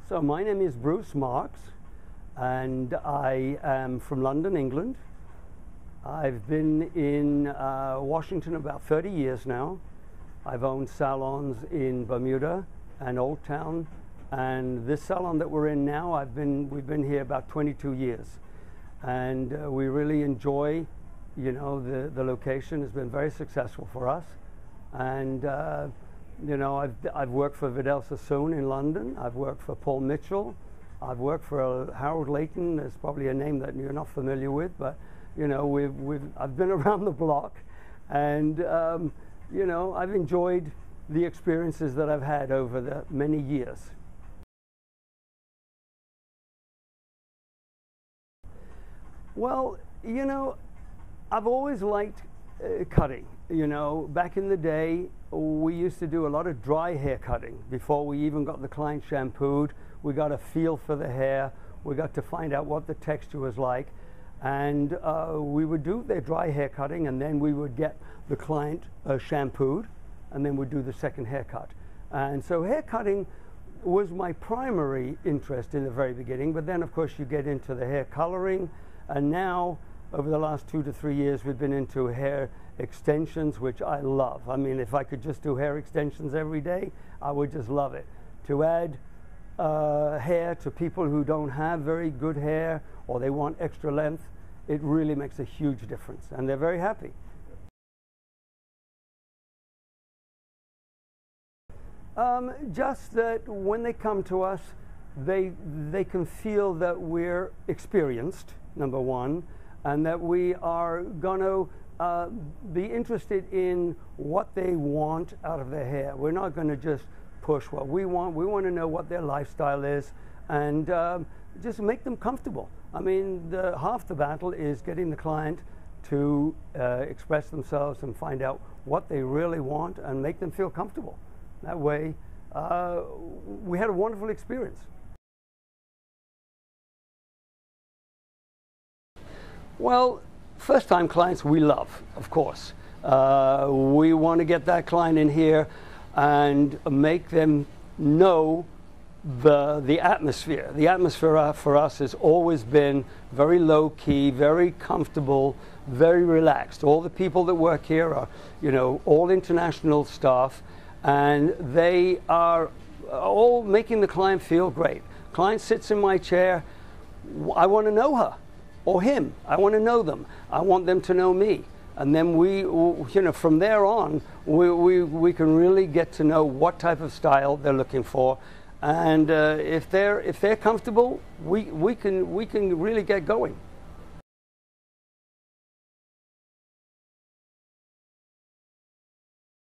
So my name is Bruce Marks, and I am from London, England. I've been in Washington about 30 years now. I've owned salons in Bermuda and Old Town, and this salon that we're in now, we've been here about 22 years, and we really enjoy, the location has been very successful for us, and I've worked for Vidal Sassoon in London. I've worked for Paul Mitchell. I've worked for Harold Layton. There's probably a name that you're not familiar with, but I've been around the block, and I've enjoyed the experiences that I've had over the many years. Well, I've always liked cutting. Back in the day, we used to do a lot of dry hair cutting. Before we even got the client shampooed, we got a feel for the hair. We got to find out what the texture was like. And we would do their dry hair cutting, and then we would get the client shampooed, and then we'd do the second haircut. And so hair cutting was my primary interest in the very beginning, but then of course you get into the hair coloring, and now over the last 2 to 3 years we've been into hair extensions, which I love. I mean, if I could just do hair extensions every day, I would just love it. To add hair to people who don't have very good hair or they want extra length, it really makes a huge difference, and they're very happy. Just that when they come to us, they can feel that we're experienced, number one, and that we are going to be interested in what they want out of their hair. We're not going to just push what we want. We want to know what their lifestyle is, and just make them comfortable. I mean, half the battle is getting the client to express themselves and find out what they really want and make them feel comfortable. That way, we had a wonderful experience. Well, first-time clients we love, of course. We want to get that client in here and make them know the atmosphere. The atmosphere for us has always been very low-key, very comfortable, very relaxed. All the people that work here are, all international staff, and they are all making the client feel great. Client sits in my chair, I want to know her or him. I want to know them. I want them to know me. And then we, from there on, we can really get to know what type of style they're looking for. And if they're comfortable, we can really get going.